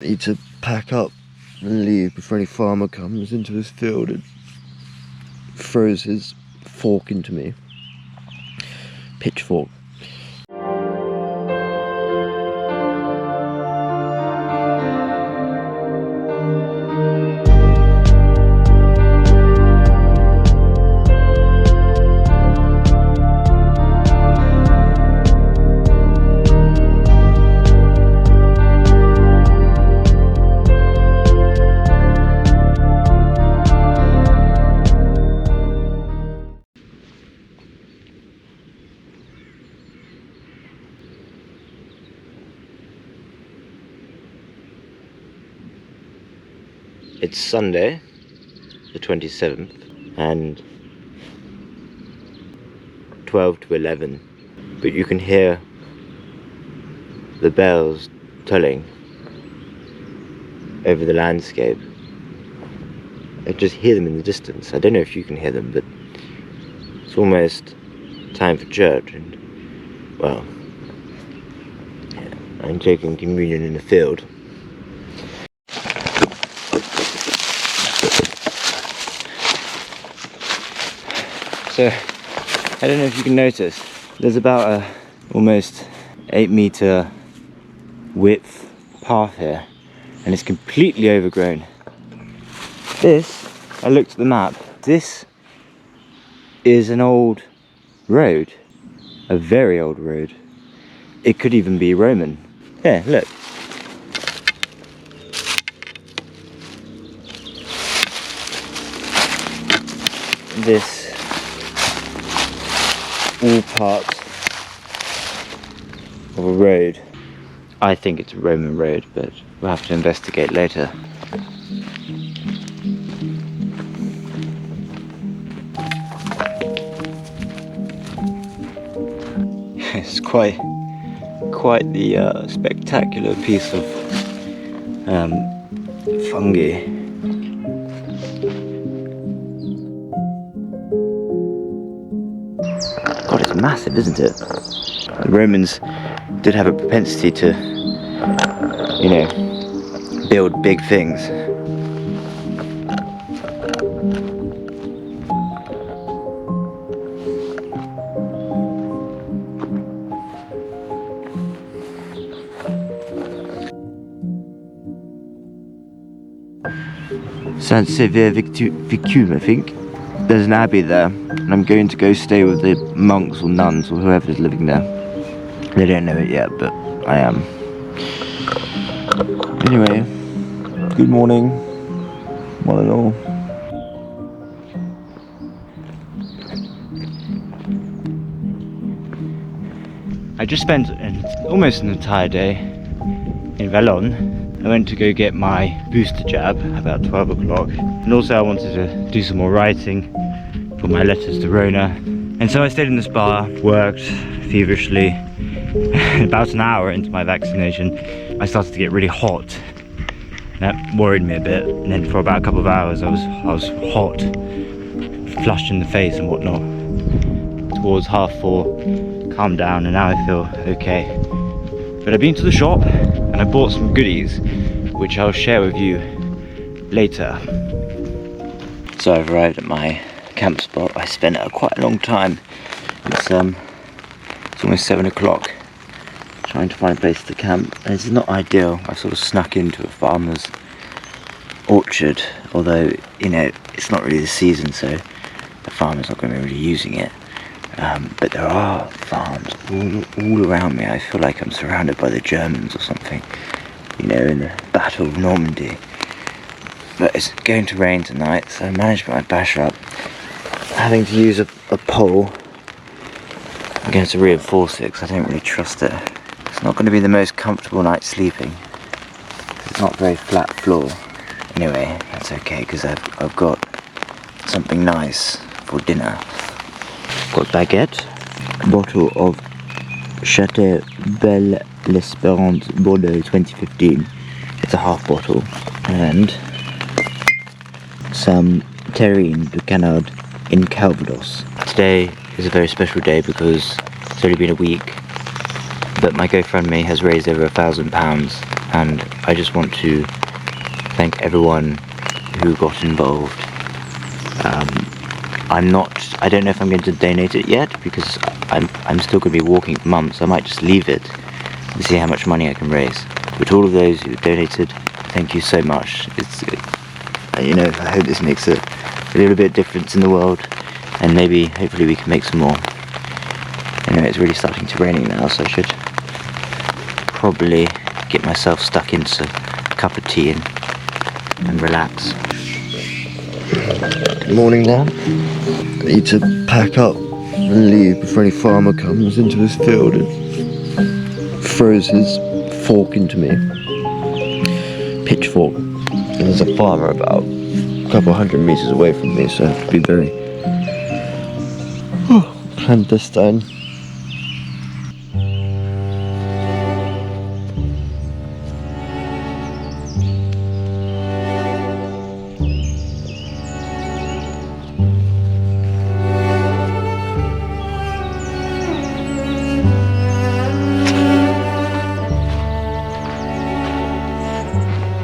Need to pack up and leave before any farmer comes into his field and throws his fork into me. Pitchfork. It's Sunday, the 27th, and 12 to 11, but you can hear the bells tolling over the landscape. I just hear them in the distance. I don't know if you can hear them, but it's almost time for church, and, well, I'm taking communion in the field. So, I don't know if you can notice, there's about a almost 8-meter width path here, and it's completely overgrown. This, I looked at the map, this is an old road, a very old road. It could even be Roman. Yeah, look. This all parts of a road. I think it's a Roman road, but we'll have to investigate later. It's quite the spectacular piece of fungi. God, it's massive, isn't it? The Romans did have a propensity to, you know, build big things. Saint-Sauveur-le-Vicomte, I think. There's an abbey there, and I'm going to go stay with the monks or nuns or whoever's living there. They don't know it yet, but I am. Anyway, good morning, one and all. I just spent almost an entire day in Valognes. I went to go get my booster jab about 12 o'clock, and also I wanted to do some more writing for my letters to Rona, and so I stayed in this bar, worked feverishly. About an hour into my vaccination I started to get really hot. That worried me a bit, and then for about a couple of hours I was hot, flushed in the face and whatnot. Towards 4:30 calmed down, and now I feel okay. But I've been to the shop and I bought some goodies which I'll share with you later. So I've arrived at my camp spot. I spent quite a long time. It's almost 7 o'clock trying to find a place to camp, and it's not ideal. I've sort of snuck into a farmer's orchard, although, you know, it's not really the season, so the farmer's not going to be really using it. But there are farms all around me. I feel like I'm surrounded by the Germans or something, you know, in the Battle of Normandy. But it's going to rain tonight, so I managed to put my basher up, having to use a pole. I'm going to reinforce it because I don't really trust it. It's not going to be the most comfortable night sleeping. It's not very flat floor. Anyway, that's okay because I've got something nice for dinner. Got baguette, a bottle of Château Belle l'Espérance Bordeaux 2015. It's a half bottle, and some terrine de canard in Calvados. Today is a very special day because it's only been a week, but my GoFundMe has raised over £1,000, and I just want to thank everyone who got involved. I don't know if I'm going to donate it yet, because I'm still going to be walking for months. I might just leave it and see how much money I can raise. But to all of those who donated, thank you so much. You know, I hope this makes a little bit of difference in the world, and hopefully we can make some more. Anyway, it's really starting to rain now, so I should probably get myself stuck into a cup of tea and relax. Good morning now. I need to pack up and leave before any farmer comes into this field and throws his fork into me. Pitchfork. And there's a farmer about a couple hundred meters away from me, so I have to be very clandestine.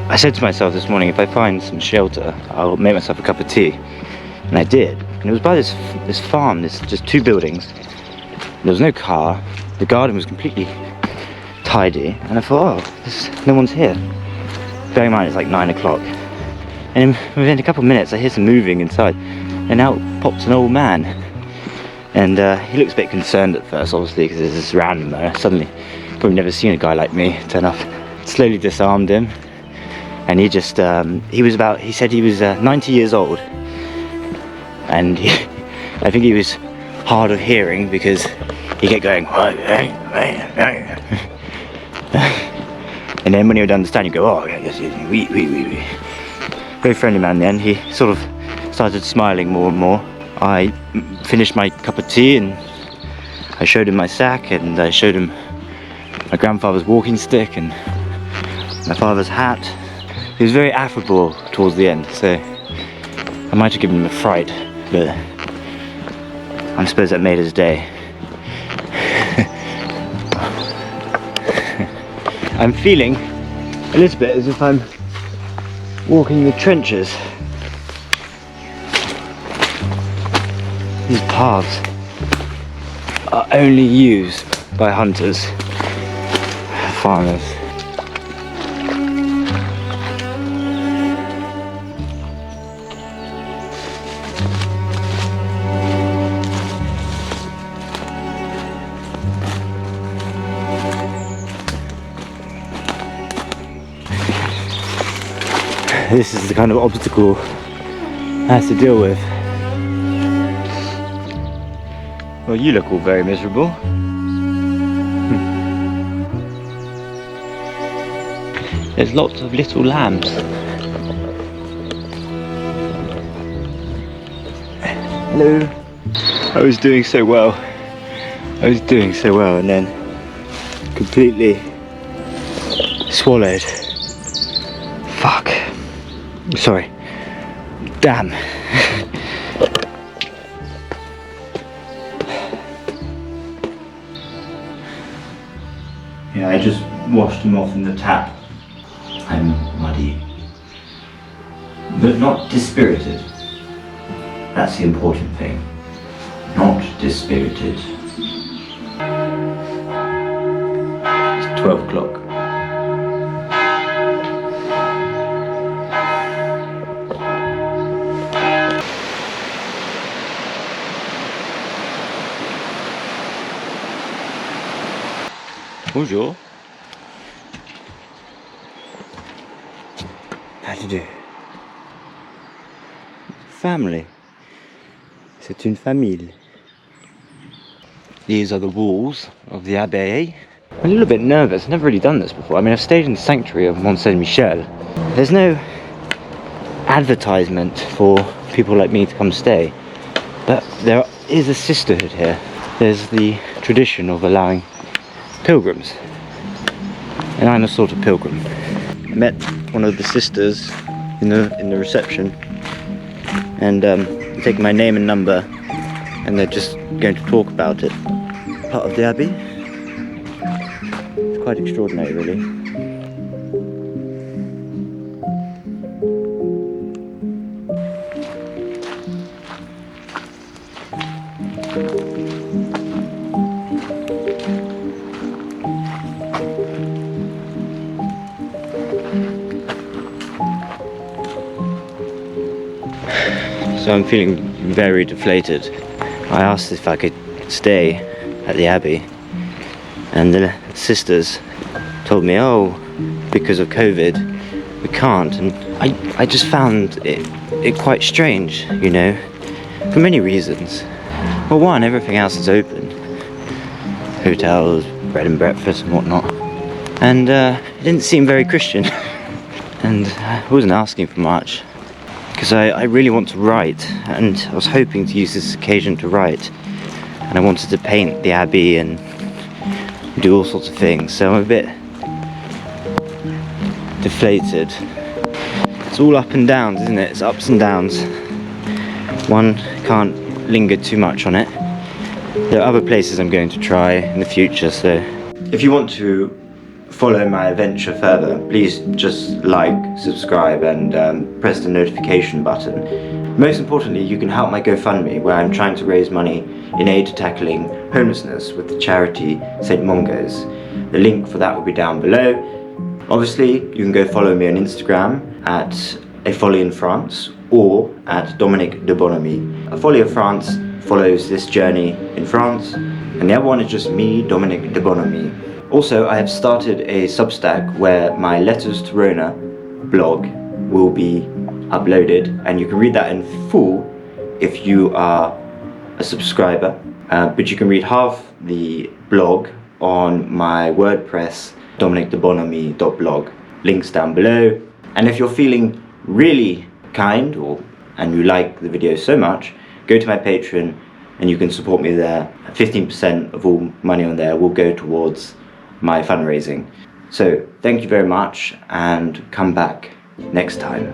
I said to myself this morning, if I find some shelter, I'll make myself a cup of tea. And I did. And it was by this farm, there's just 2 buildings. There was no car. The garden was completely tidy. And I thought, no one's here. Bearing in mind it's like 9 o'clock. And within a couple of minutes I hear some moving inside. And out pops an old man. And he looks a bit concerned at first, obviously, because there's this random there. Suddenly, probably never seen a guy like me turn up. Slowly disarmed him. And he just, he said he was 90 years old. And I think he was hard of hearing because he kept going, and then when he would understand, he'd go, oh, yes, oui. Very friendly man then. He sort of started smiling more and more. I finished my cup of tea and I showed him my sack, and I showed him my grandfather's walking stick and my father's hat. He was very affable towards the end, so I might have given him a fright, but I suppose that made his day. I'm feeling a little bit as if I'm walking the trenches. These paths are only used by hunters, farmers. This is the kind of obstacle I have to deal with. Well, you look all very miserable. There's lots of little lambs. Hello. I was doing so well, and then completely swallowed. Fuck. Sorry. Damn. Yeah, I just washed them off in the tap. I'm muddy. But not dispirited. That's the important thing. Not dispirited. It's 12 o'clock. Bonjour. How do you do? Family. C'est une famille. These are the walls of the Abbey. I'm a little bit nervous. I've never really done this before. I mean, I've stayed in the sanctuary of Mont Saint-Michel. There's no advertisement for people like me to come stay, but there is a sisterhood here. There's the tradition of allowing pilgrims, and I'm a sort of pilgrim. I met one of the sisters in the reception, and taking my name and number, and they're just going to talk about it. Part of the Abbey. It's quite extraordinary, really. So I'm feeling very deflated. I asked if I could stay at the Abbey, and the sisters told me, oh, because of COVID we can't. And I just found it quite strange, you know, for many reasons. Well, one, everything else is open, hotels, bread and breakfast and whatnot, and it didn't seem very Christian. And I wasn't asking for much, because I really want to write, and I was hoping to use this occasion to write, and I wanted to paint the Abbey and do all sorts of things, so I'm a bit deflated. It's all up and downs, isn't it? It's ups and downs. One can't linger too much on it. There are other places I'm going to try in the future, so if you want to follow my adventure further, please just like, subscribe and press the notification button. Most importantly, you can help my GoFundMe, where I'm trying to raise money in aid to tackling homelessness with the charity St. Mungo's. The link for that will be down below. Obviously, you can go follow me on Instagram at A Folly in France or at Dominic de Bonhomie. A Folly of France follows this journey in France, and the other one is just me, Dominic de Bonhomie. Also, I have started a Substack where my Letters to Rona blog will be uploaded, and you can read that in full if you are a subscriber, but you can read half the blog on my WordPress, dominicdebonhomie.blog. Links down below. And if you're feeling really kind and you like the video so much, go to my Patreon and you can support me there. 15% of all money on there will go towards my fundraising. So thank you very much, and come back next time.